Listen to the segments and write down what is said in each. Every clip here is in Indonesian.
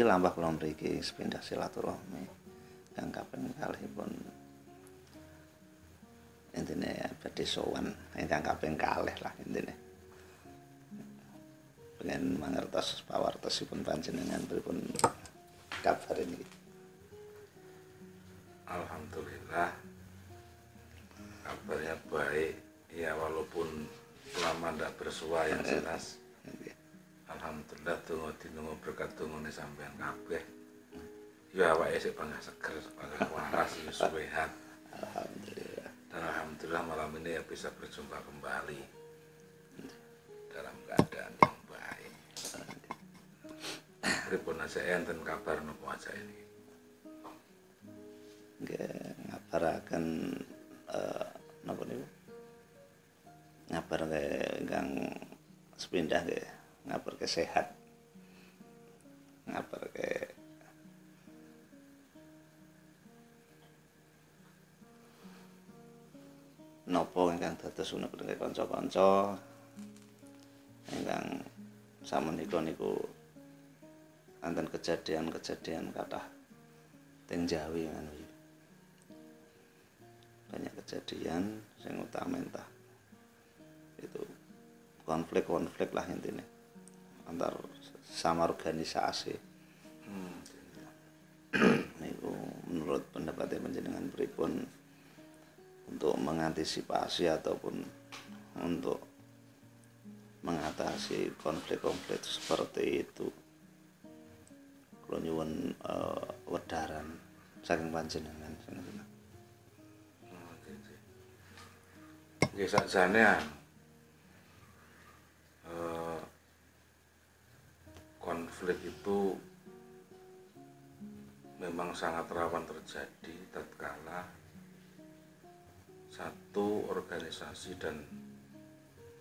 lampah kula mriki sepindah silaturahmi kang kaping kalihipun intine badhe sowan ingkang kaping kalih lah intine. Pengen mangertos pawartosipun panjenengan pripun kabar ini. Alhamdulillah kabarnya baik ya, walaupun lama tidak bersua yang jelas. Alhamdulillah donga berkat dongane sampean kabeh. Ya awake sik bangga seger, bangga waras, ya sehat. Alhamdulillah. Dan alhamdulillah malam ini ya bisa berjumpa kembali dalam keadaan yang baik. Pripun saya enten kabar nopo aja ini? Nggih, ngabaraken napa niku? Ngabarke ingkang sepindah nggih, ngabarke sehat. Ngabarke napa ingkang dados unek-unek kanca-kanca ingkang samenika niku wonten kejadian-kejadian kathah teng Jawi ngono iki. Banyak kejadian sing utama entah itu konflik lah intinya antar sama organisasi. Niku menurut pendapat panjenengan pripun untuk mengantisipasi ataupun untuk mengatasi konflik-konflik seperti itu. Kula nyuwun wedaran saking panjenengan. Nggih sakjane konflik itu memang sangat rawan terjadi tatkala satu organisasi dan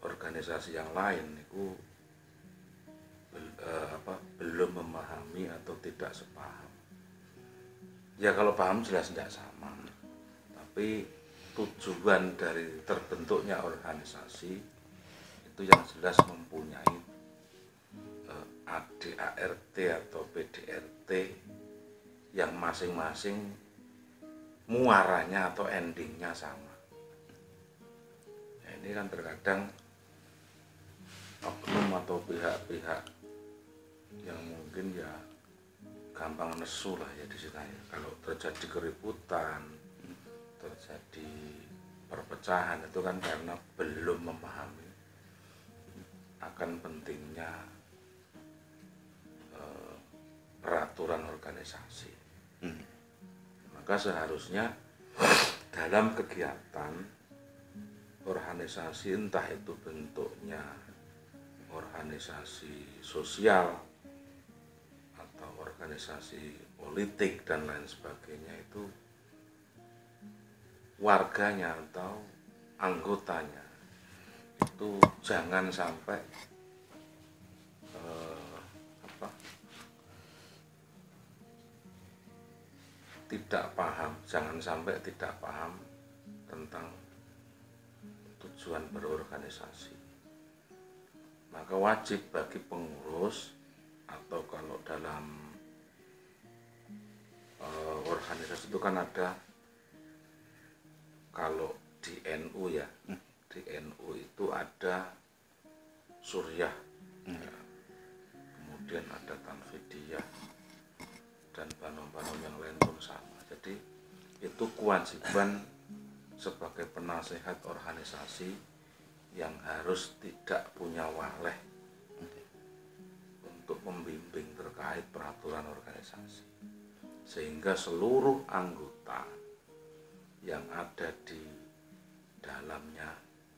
organisasi yang lain itu belum memahami atau tidak sepaham. Ya kalau paham jelas tidak sama, tapi tujuan dari terbentuknya organisasi itu yang jelas mempunyai ADART atau PDRT yang masing-masing muaranya atau endingnya sama. Nah, ini kan terkadang oknum atau pihak-pihak yang mungkin ya gampang nesu lah ya di sini ya. Kalau terjadi keributan, terjadi perpecahan itu kan karena belum memahami akan pentingnya peraturan organisasi. Maka seharusnya dalam kegiatan organisasi, entah itu bentuknya organisasi sosial atau organisasi politik dan lain sebagainya, itu warganya atau anggotanya itu jangan sampai tidak paham tentang tujuan berorganisasi. Maka wajib bagi pengurus atau kalau dalam organisasi itu kan ada, kalau di NU ya, di NU itu ada Suryah, ya, kemudian ada Tanfidiyah dan banom-banom yang lain pun sama. Jadi itu kewajiban sebagai penasehat organisasi yang harus tidak punya waleh untuk membimbing terkait peraturan organisasi, sehingga seluruh anggota yang ada di dalamnya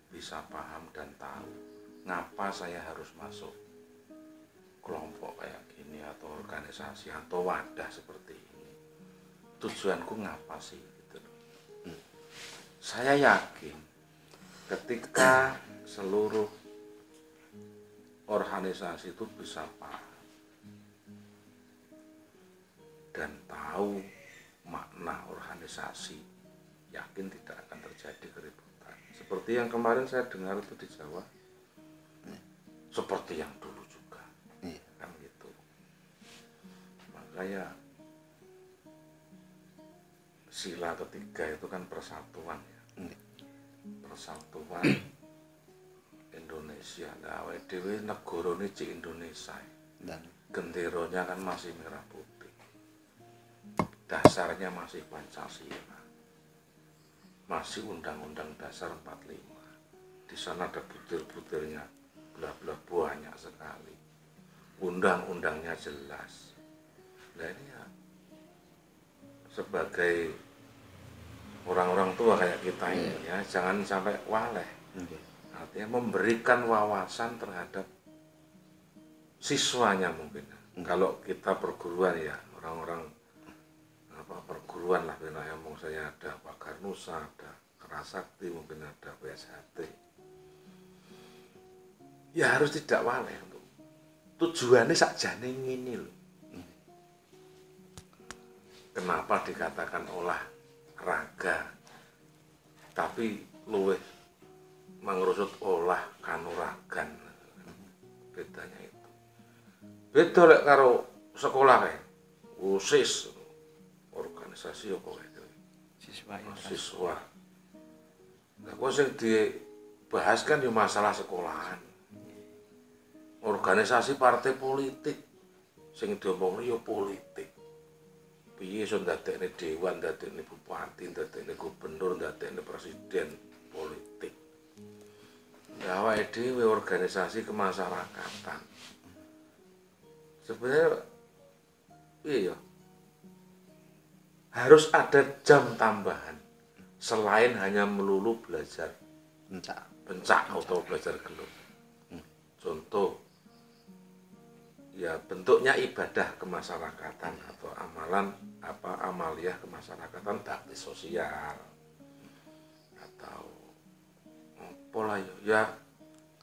bisa paham dan tahu ngapa saya harus masuk kelompok kayak gini atau organisasi atau wadah seperti ini. Tujuanku ngapa sih gitu. Saya yakin ketika seluruh organisasi itu bisa paham dan tahu makna organisasi, yakin tidak akan terjadi keributan. Seperti yang kemarin saya dengar itu di Jawa, seperti yang dulu juga, kan gitu. kayak sila ketiga itu kan persatuan ya. Persatuan Indonesia. Nah, awake dhewe negarane cik Indonesia. Dan Genderanya kan masih merah putih. Dasarnya masih Pancasila. Masih Undang-Undang Dasar 45. Di sana ada butir-butirnya, belah-belah banyak sekali. Undang-undangnya jelas. Nah ini ya, sebagai orang-orang tua kayak kita ini ya, jangan sampai waleh. Artinya memberikan wawasan terhadap siswanya mungkin. Kalau kita perguruan ya, orang-orang perguruan lah, ngomong saya ada Pagar Nusa, ada Kerasakti, mungkin ada PSHT. Ya harus tidak waleh untuk tujuannya sakjane ngene lho. Kenapa dikatakan olahraga tapi luwih mengerusut olah kanuragan? Bedanya itu. Beda lek karo sekolah kae. OSIS organisasi apa kae? Siswa. Nah, kok sing dibahas kan ya masalah sekolahan. Organisasi partai politik sing diomongno ya politik. Piye iso ndadekne dewan, ndadekne bupati, ndadekne gubernur, ndadekne presiden, politik. Nah, awake dhewe organisasi kemasyarakatan. Sebenarnya iya, harus ada jam tambahan selain hanya melulu belajar pencak atau belajar gelut. Contoh ya bentuknya ibadah kemasyarakatan atau amalan amaliyah kemasyarakatan, bakti sosial atau pola ya.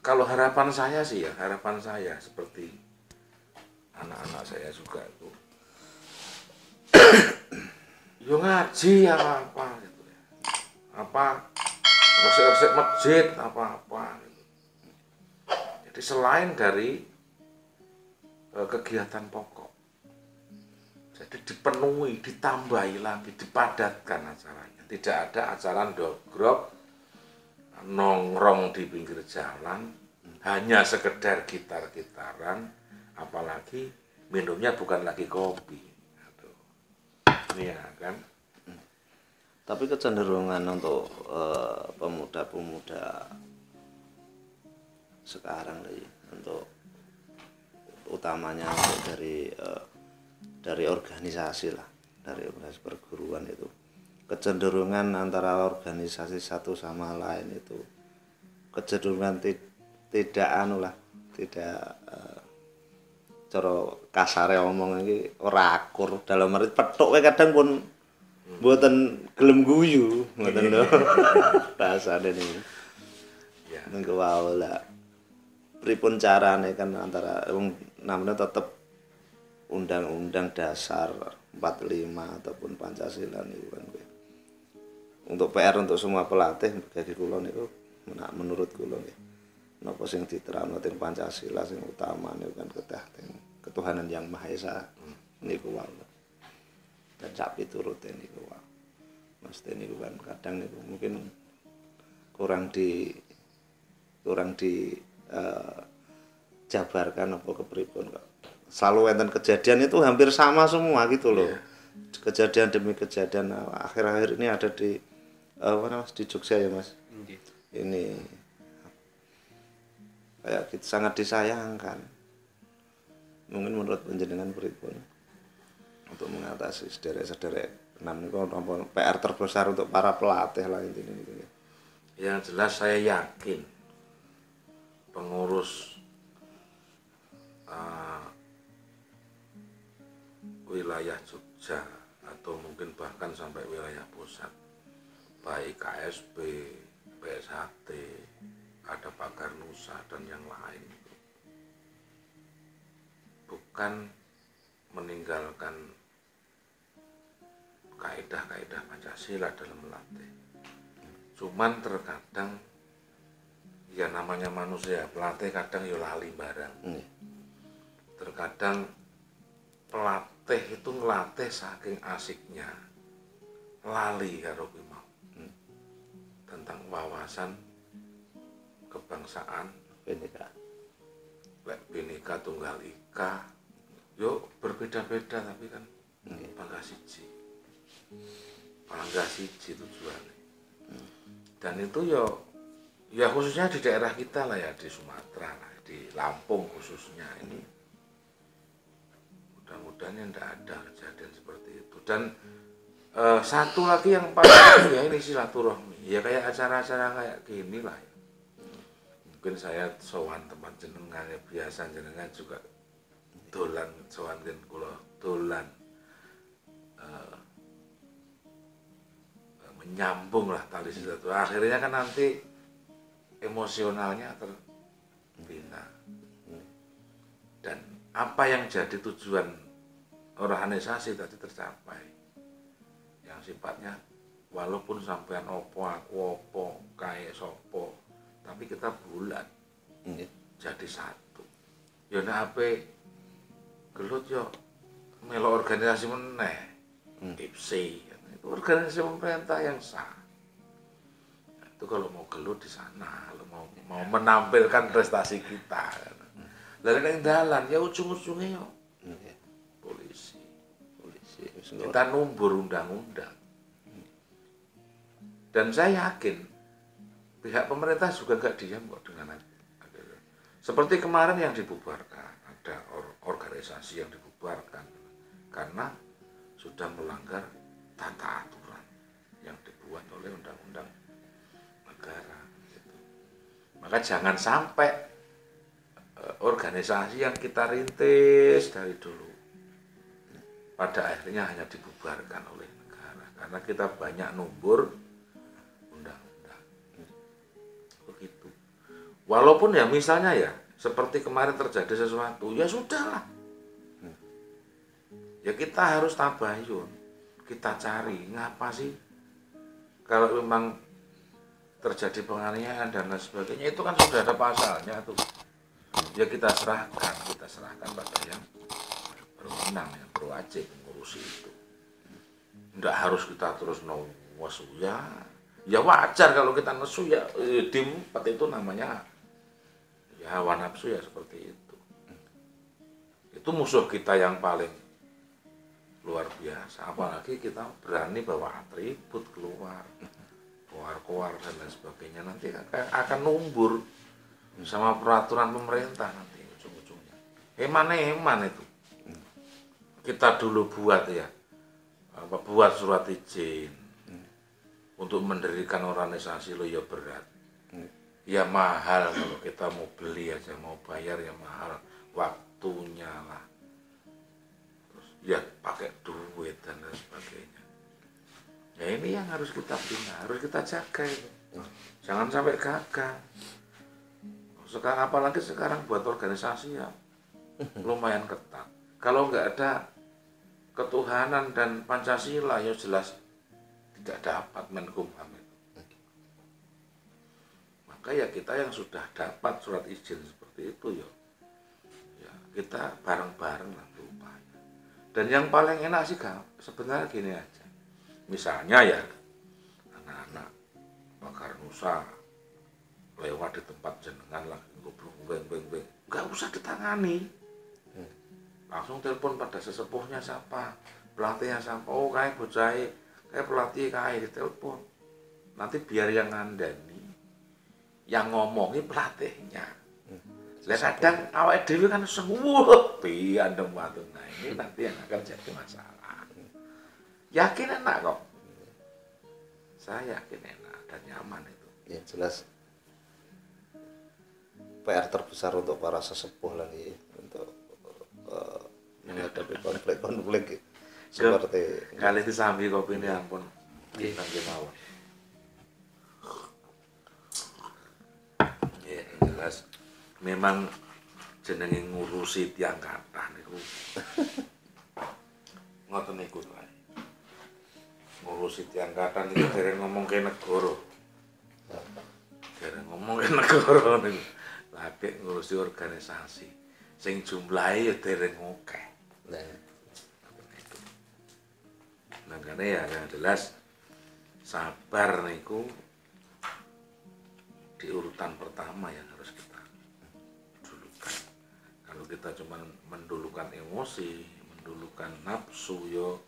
Kalau harapan saya sih ya, harapan saya seperti anak-anak saya juga itu yo ngaji apa gitu ya, resik-resik masjid apa gitu. Jadi selain dari kegiatan pokok, jadi dipenuhi, ditambahi lagi, dipadatkan acaranya. Tidak ada acara dogrok nongkrong di pinggir jalan hanya sekedar gitar-gitaran, apalagi minumnya bukan lagi kopi. Aduh. Ini ya kan. tapi kecenderungan untuk pemuda-pemuda sekarang untuk utamanya untuk dari organisasi lah, dari organisasi perguruan itu kecenderungan antara organisasi satu sama lain itu kecenderungan tidak tidak cara kasare omong iki ora akur, dalam arti petuk kadang pun mboten gelem guyu ngoten lho. Rasane niku. Ya. Mengko wae lah. Pripun carane kan antara namanya tetap Undang-Undang Dasar 45 ataupun Pancasila niku kan. Untuk PR untuk semua pelatih bagi kula niku menurut kula nggih. Napa sing diterangno teng Pancasila sing utama niku kan ketuhanan yang Maha Esa niku wae. Dan sak piturute niku wae. Mesti niku kan kadang niku mungkin kurang di jabarkan apa kepripun kok. Selalu enten kejadian itu hampir sama semua gitu loh. Yeah. Kejadian demi kejadian akhir-akhir ini ada di di Jogja ya Mas. Ini kayak gitu, sangat disayangkan. Mungkin menurut panjenengan pripun untuk mengatasi sederek-sederek niku PR terbesar untuk para pelatih lah intinya niku. Yang jelas saya yakin pengurus wilayah Jogja atau mungkin bahkan sampai wilayah pusat, baik KSB, PSHT, ada Pagar Nusa dan yang lain, bukan meninggalkan kaidah-kaidah Pancasila dalam melatih. Cuman terkadang ya namanya manusia, pelatih kadang ya lali barang. Terkadang teh itu ngelatih saking asiknya lali karo kuwi mau. Tentang wawasan kebangsaan Bhinneka. lek Bhinneka Tunggal Ika yo berbeda-beda tapi kan bangga siji. Bangga siji tujuannya. Dan itu ya khususnya di daerah kita lah ya, di Sumatera lah, di Lampung khususnya ini. Mudah-mudahan tidak ada kejadian seperti itu. Dan satu lagi yang paling ya ini silaturahmi. Ya kayak acara-acara kayak gini lah ya. Mungkin saya sowan tempat jenengan ya, biasa jenengan juga dolan sowan kan kula dolan menyambung lah tali silaturahmi. Akhirnya kan nanti emosionalnya terbina. Dan apa yang jadi tujuan organisasi tadi tercapai. Yang sifatnya walaupun sampean opo aku opo kae sopo, tapi kita bulat jadi satu. Ya nek ape gelut yo melo organisasi meneh. IPSI itu organisasi pemerintah yang sah. Itu kalau mau gelut di sana, kalau mau menampilkan prestasi kita. Lalu yang dalan ya ujung-ujungnya yo polisi. Kita numbur undang-undang. Dan saya yakin pihak pemerintah juga nggak diam kok dengan ada. Seperti kemarin yang dibubarkan, ada organisasi yang dibubarkan karena sudah melanggar tata aturan yang dibuat oleh undang-undang negara. Gitu. Maka jangan sampai organisasi yang kita rintis dari dulu pada akhirnya hanya dibubarkan oleh negara karena kita banyak numbur undang-undang. Begitu. Walaupun ya misalnya ya seperti kemarin terjadi sesuatu, ya sudahlah. Ya kita harus tabayun, kita cari ngapa sih kalau memang terjadi penganiayaan dan lain sebagainya itu kan sudah ada pasalnya tuh. Ya kita serahkan pada yang berwenang, yang berwajib mengurusi itu. Tidak harus kita terus nesu ya. Ya wajar kalau kita nesu ya diempat itu namanya ya hawa nafsu ya seperti itu. Itu musuh kita yang paling luar biasa. Apalagi kita berani bawa atribut keluar, koar-koar dan lain sebagainya nanti akan numbur sama peraturan pemerintah nanti ujung-ujungnya. Eman itu. Kita dulu buat ya, buat surat izin untuk mendirikan organisasi lo ya berat, ya mahal kalau kita mau beli aja mau bayar ya mahal, waktunya lah, terus ya pakai duit dan lain sebagainya. Ya ini yang harus kita bina, harus kita jaga itu, jangan sampai gagal. Sekarang apalagi sekarang buat organisasi ya lumayan ketat. Kalau nggak ada ketuhanan dan Pancasila ya jelas tidak dapat Menkumham itu. Maka ya kita yang sudah dapat surat izin seperti itu ya kita bareng-bareng lah berupaya. Dan yang paling enak sih sebenarnya gini aja. Misalnya ya anak-anak Bakar Nusa lewat di tempat jenengan lagi ngobrol beng, nggak usah ditangani, langsung telepon pada sesepuhnya siapa, pelatihnya siapa, oh kayak bocah, kayak pelatih kayak ditelepon, nanti biar yang ngandani, yang ngomongin pelatihnya. Lihat kadang awake dhewe kan semua piandem watu, nah ini nanti yang akan jadi masalah. Yakin enak kok, saya yakin enak dan nyaman itu. Ya jelas. PR terbesar untuk para sesepuh lagi untuk menghadapi konflik-konflik seperti kali itu sambil kopi ini ampun sambil mawon. Ya jelas memang jenenge ngurusi tiang kathah niku ngoten niku wae. Ngurusi tiang kathah niku dereng ngomong ke negara. Dereng ngomong ke negara niku. Lagi ngurusi organisasi sing jumlahe ya dereng akeh. Makanya ya yang jelas sabar niku di urutan pertama yang harus kita dulukan. Kalau kita cuma mendulukan emosi, mendulukan nafsu, yo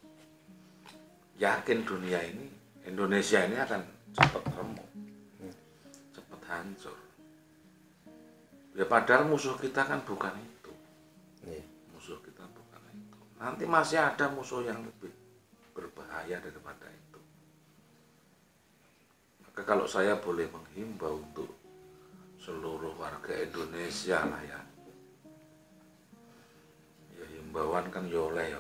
yakin dunia ini, Indonesia ini akan cepat remuk, cepat hancur. Ya padahal musuh kita kan bukan itu. Musuh kita bukan itu. Nanti masih ada musuh yang lebih berbahaya daripada itu. Maka kalau saya boleh menghimbau untuk seluruh warga Indonesia lah ya, ya himbauan kan ya oleh ya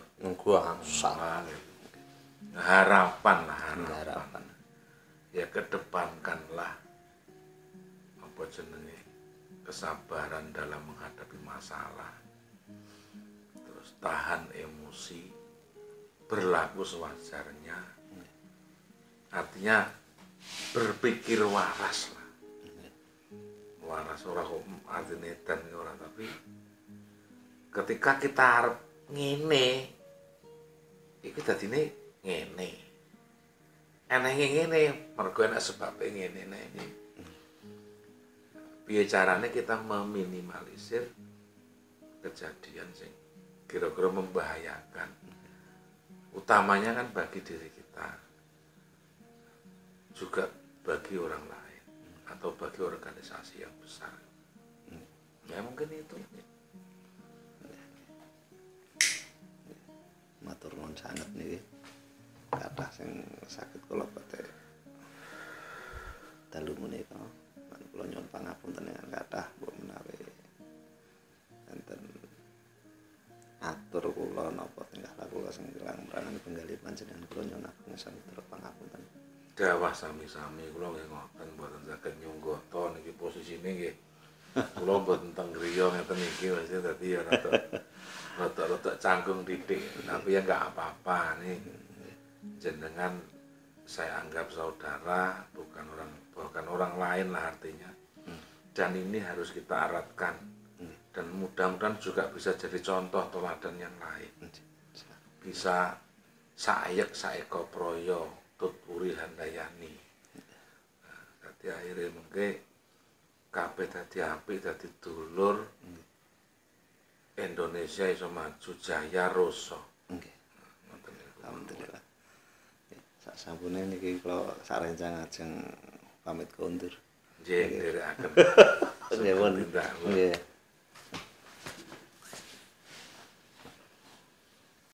harapan lah, harapan. Ya kedepankanlah apa jenenge kesabaran dalam menghadapi masalah, terus tahan emosi, berlaku sewajarnya, artinya berpikir waras lah, waras orang kok artinya edan orang, tapi ketika kita arep ngene iki dadine ngene enenge ngene mergo enak sebabe ngene iki. Piye carane kita meminimalisir kejadian sing kira-kira membahayakan, utamanya kan bagi diri kita, juga bagi orang lain atau bagi organisasi yang besar. Ya mungkin itu. Matur nuwun sanget niki. Kathah sing saged kula badhe dalu menika. Kula nyuwun pangapunten ingkang kathah mbok menawi enten atur kula napa tingkah laku kula sing kirang mrangan penggali panjenengan kula nyuwun agung sampun pangapunten. Dawah sami-sami kula nggih ngoten mboten saged nyunggata niki posisine nggih. Kula mboten teng griya ngeten iki wis dadi ya rada canggung titik, tapi ya enggak apa-apa nih. Jenengan saya anggap saudara, bukan orang lain lah artinya. Dan ini harus kita eratkan. Dan mudah-mudahan juga bisa jadi contoh teladan yang lain. Bisa saayek saeko proyo tutpuri handayani. Dadi akhirnya mungkin kabeh dadi apik, dadi dulur. Indonesia iso maju jaya rasa. Nggih. Alhamdulillah. Sampune niki kula sarencang ajeng pamit kondur. Nggih, nderekaken. Nggih, nggih.